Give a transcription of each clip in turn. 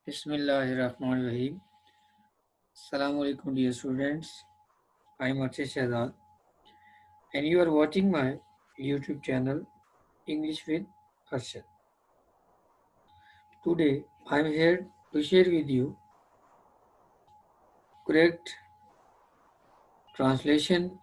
Bismillahirrahmanirrahim. Assalamu alaikum, dear students. I am Archit Shahzad, and you are watching my YouTube channel English with Arshad. Today, I am here to share with you correct translation,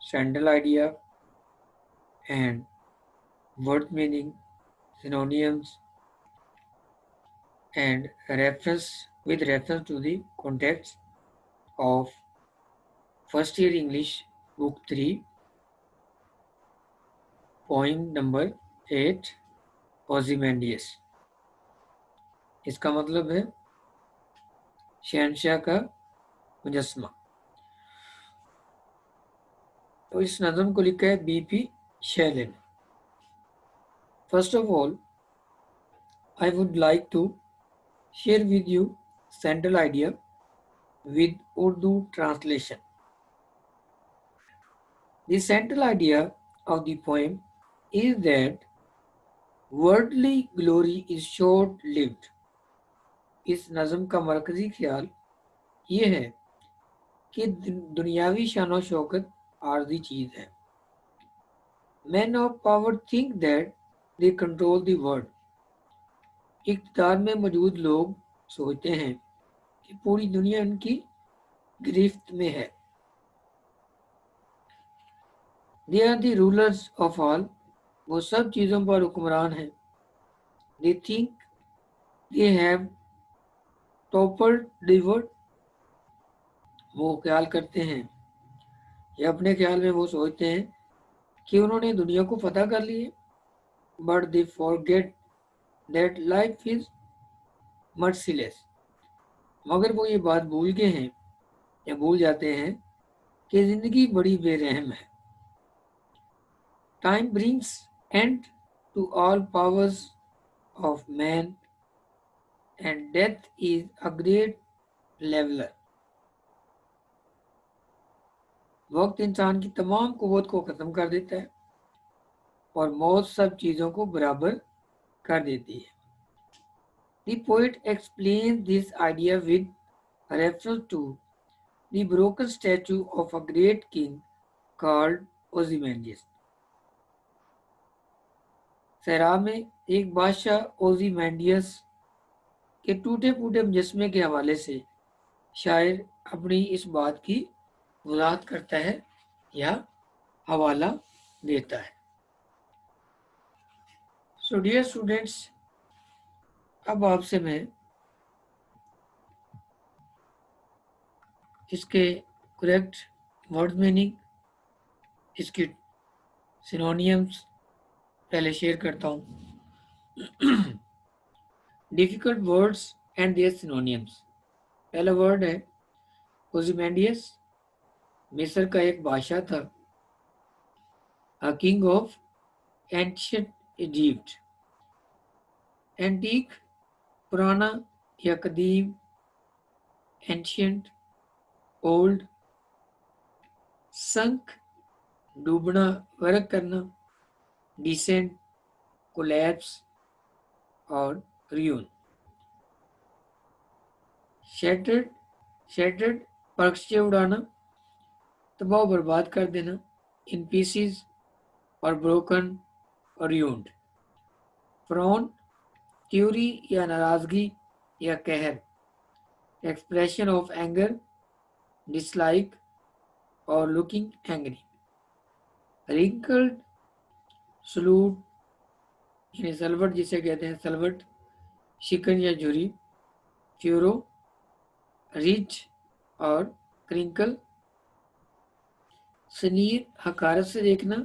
sentence idea, and word meaning, synonyms, and reference to the context of first year English book 3, poem number 8, Ozymandias. इसका मतलब है शहनशाह का मुजस्मा। तो इस नज़म को लिखा है बीपी शैले ने। First of all I would like to share with you central idea with Urdu translation. The central idea of the poem is that worldly glory is short-lived. इस नज़म का मरकज़ी ख्याल ये है कि दुनियावी शान शौकत आर्जी चीज़ है। Men of power think that they control the world. इक़्तिदार में मौजूद लोग सोचते हैं कि पूरी दुनिया उनकी गिरफ्त में है। They are the rulers of all. वो सब चीज़ों पर हुक्मरान हैं। They think they have toppled the world. वो ख्याल करते हैं या अपने ख्याल में वो सोचते हैं कि उन्होंने दुनिया को फतह कर लिया। But they forget that life is merciless. मगर वो ये बात भूल गए हैं या भूल जाते हैं कि ज़िंदगी बड़ी बेरहम है। Time brings end to all powers of man and death is a great leveler. वक्त इंसान की तमाम कुव्वत को ख़त्म कर देता है और मौत सब चीज़ों को बराबर कर देती है। The poet explains this idea with reference to the broken statue of a great king called Ozymandias. सैराब में एक बादशाह ओजीमैंडियस के टूटे फूटे मुजस्मे के हवाले से शायर अपनी इस बात की वजाहत करता है या हवाला देता है। सो डियर स्टूडेंट्स, अब आपसे मैं इसके करेक्ट वर्ड मीनिंग, इसकी सिनोनियम्स पहले शेयर करता हूँ। Difficult words and their synonyms. पहला वर्ड है ओzymandias। मिस्र का एक बादशाह था। A king of ancient Egypt. Antique पुराना या कदीम, एंशिएंट ओल्ड। संक डूबना, गर्क करना। डिसेंट कोलैप्स और रियून। शैटर्ड परक्षे उड़ाना, तबाह बर्बाद कर देना। इन पीसीज और ब्रोकन और यून्ड। फ्रॉन क्यूरी या नाराज़गी या कहर। एक्सप्रेशन ऑफ एंगर, डिसलाइक और लुकिंग एंग्री। रिंकल्ड सलूट यानी सलवट जिसे कहते हैं सलवट, शिकन या झुरी। फ्यूरो रिच और क्रिंकल। सनीर हकारत से देखना,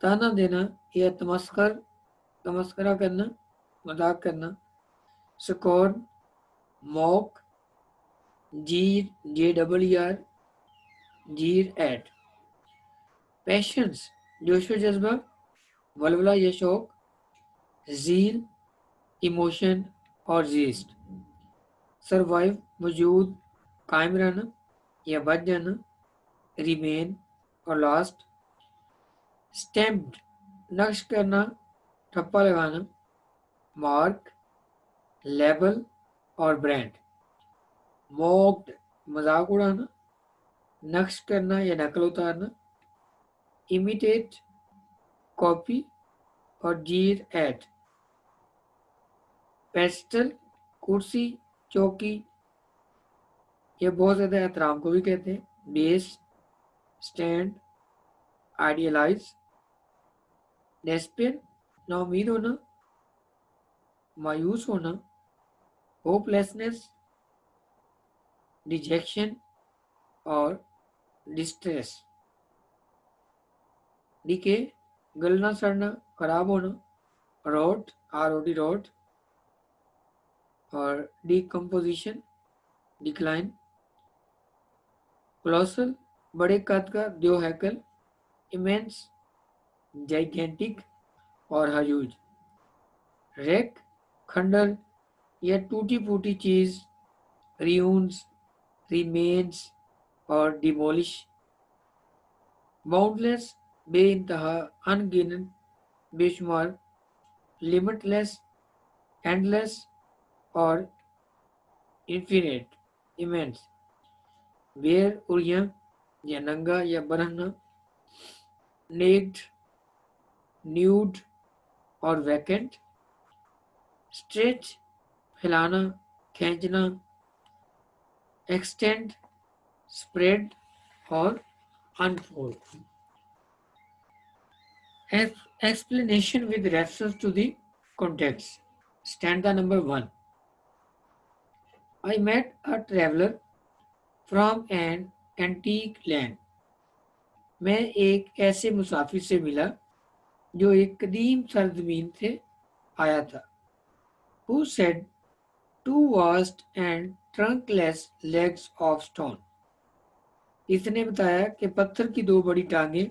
ताना देना या तमस्करा करना, मजाक करना। स्कॉर्न मॉक, जीर JER, जीर एट। पैशंस जोशो जज्बा, वलवला या शौक। जील इमोशन और जीस्ट। सरवाइव मौजूद, कायम रहना या बच जाना। रिमेन और लास्ट। स्टैम्प्ड नक्श करना, ठप्पा लगाना। मार्क लेबल और ब्रांड। मॉक्ड मजाक उड़ाना, नक्श करना या नकल उतारना। इमिटेट कॉपी और जीर एड। पेस्टल कुर्सी चौकी, ये बहुत ज़्यादा एहतराम को भी कहते हैं। Base stand idealize. डेस्पेयर नाउमीद होना, मायूस होना। होपलेसनेस डिजेक्शन और डिस्ट्रेस। डीके गलना सड़ना खराब होना। रोट ROT रोट और डिकम्पोजिशन डिक्लाइन। कोलोसल बड़े कद का देव हैकल। इमेंस जाइगेंटिक और ह्यूज। रेक खंडर या टूटी फूटी चीज। रियून्स रिमेन्स और डिमोलिश। बाउंडलेस बेइंतहा अनगिनत बेशुमार। लिमिटलेस एंडलेस और इन्फिनिट इमेंस। बेयर उड़िया या नंगा या बरहना। नेक्ड न्यूड और वैकेंट। स्ट्रेच फैलाना खींचना। एक्सटेंड स्प्रेड और unfold. Explanation with reference to the context. Stanza number 1. I met a traveler from an antique land. मैं एक ऐसे मुसाफिर से मिला जो एक कदीम सरजमीन से आया था। Who said two vast and trunkless legs of stone. इसने बताया कि पत्थर की दो बड़ी टांगें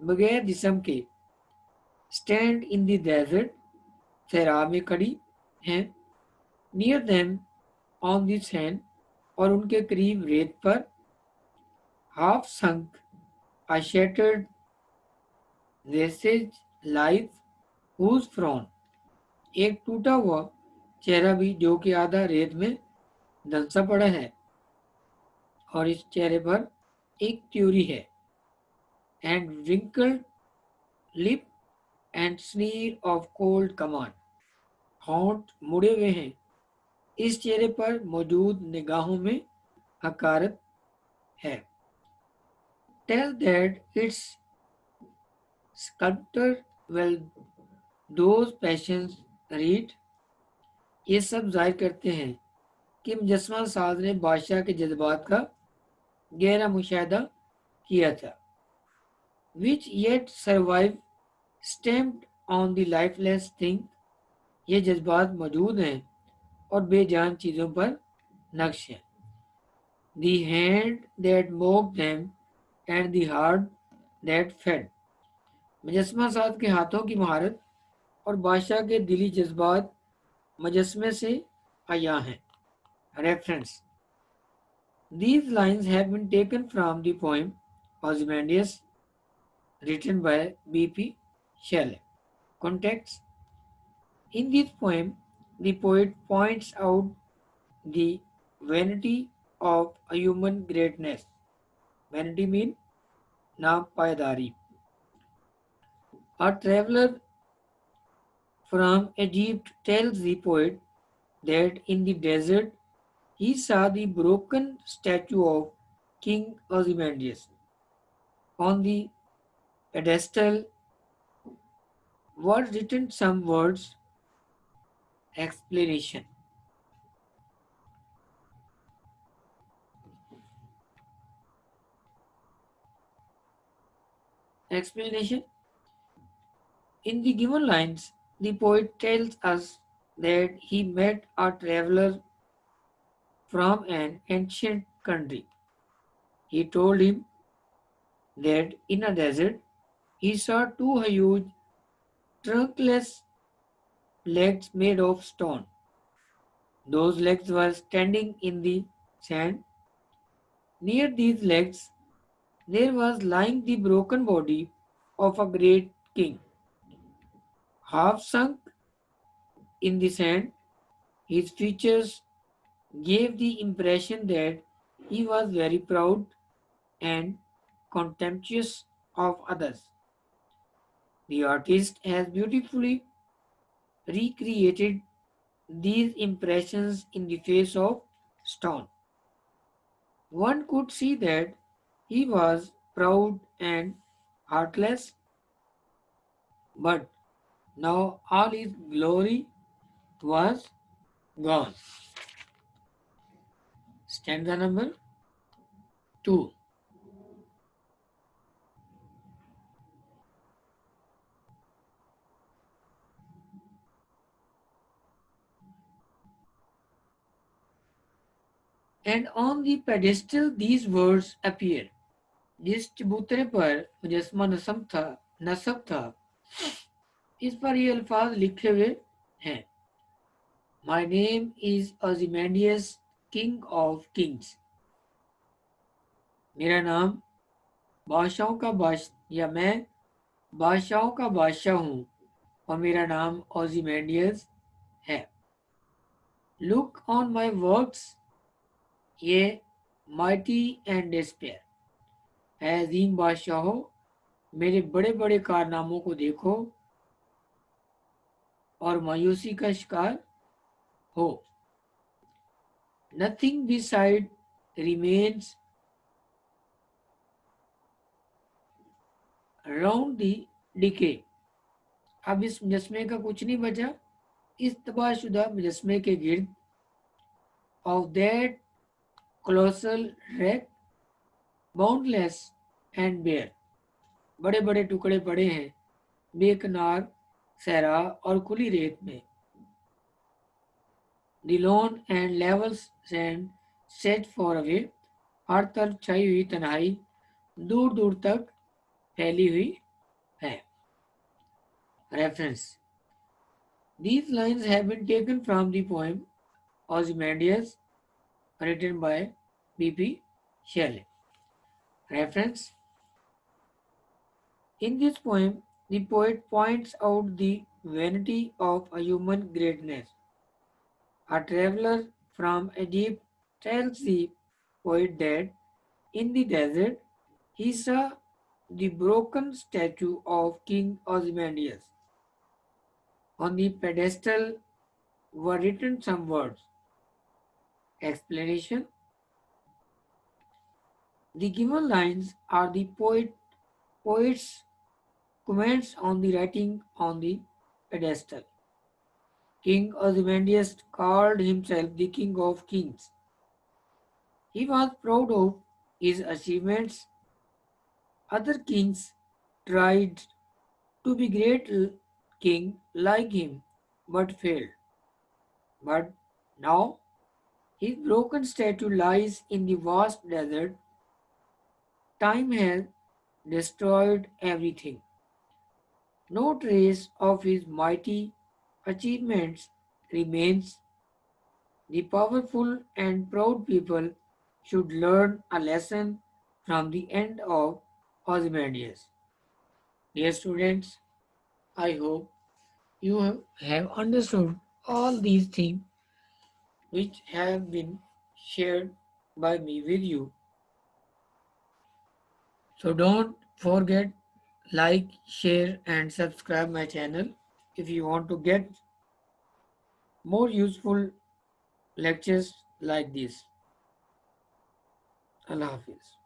बगैर जिस्म के stand in the desert सहरा में खड़ी हैं। Near them on the sand और उनके करीब रेत पर। Half sunk a shattered visage lies whose frown एक टूटा हुआ चेहरा भी जो कि आधा रेत में धंसा पड़ा है और इस चेहरे पर एक त्योरी है। And wrinkled lip and sneer of cold command होंठ मुड़े हुए हैं। इस चेहरे पर मौजूद निगाहों में हकारत है। Tell that its sculptor will those passions read. ये सब जाहिर करते हैं कि मुजस्समा साज ने बादशाह के जज्बात का गहरा मुशाहिदा किया था। Which yet survive stamped on the lifeless thing. ये जज्बात मौजूद हैं और बेजान चीज़ों पर नक्श हैं। The hand that mocked them and the heart that fed. मुजस्समा साज के हाथों की महारत और बादशाह के दिली जज्बात मुजस्समे से आया हैं। Reference. These lines have been taken from the poem Ozymandias written by B.P. Shelley. Context. In this poem, the poet points out the vanity of a human greatness. Vanity means नापायदारी. A traveler from Egypt tells the poet that in the desert he saw the broken statue of King Ozymandias. On the pedestal were written some words. Explanation. Explanation. In the given lines, the poet tells us that he met a traveler from an ancient country. He told him that in a desert he saw two huge trunkless legs made of stone. Those legs were standing in the sand. Near these legs there was lying the broken body of a great king, half sunk in the sand. His features gave the impression that he was very proud and contemptuous of others. The artist has beautifully recreated these impressions in the face of stone. One could see that he was proud and heartless, but now all his glory was gone. Stanza number 2. And on the pedestal these words appear. जिस चबूतरे पर मुजस्मा नसब था इस पर ये अल्फाज लिखे हुए हैं. My name is Ozymandias, King of Kings. मेरा नाम बादशाहों का या मैं बादशाहों का बादशाह हूँ और मेरा नाम ओजीमेंडियस है. Look on my works, ये mighty and despair. है अजीम बादशाहों, मेरे बड़े बड़े कारनामों को देखो और मायूसी का शिकार हो. Nothing beside remains around the decay. अब इस मुजस्मे का कुछ नहीं बचा इस तबाहशुदा मुजस्मे के गिर्द. Of that colossal wreck, boundless and bare. बड़े बड़े टुकड़े पड़े हैं बेकनार सहरा और खुली रेत में. The lone and level sand stretched far away. हर तरफ छाई हुई तन्हाई दूर दूर तक फैली हुई है. Reference. These lines have been taken from the poem Ozymandias written by B.P. Shelley. Reference. In this poem, the poet points out the vanity of a human greatness. A traveler from Egypt tells the poet that in the desert he saw the broken statue of King Ozymandias. On the pedestal were written some words. Explanation. The given lines are the poet's comments on the writing on the pedestal. King Ozymandias called himself the King of Kings. He was proud of his achievements. Other kings tried to be great king like him but failed. But now his broken statue lies in the vast desert. Time has destroyed everything. No trace of his mighty achievements remains. The powerful and proud people should learn a lesson from the end of Ozymandias. Dear students, I hope you have understood all these things which have been shared by me with you. So don't forget like, share and subscribe my channel if you want to get more useful lectures like this. Allah Hafiz.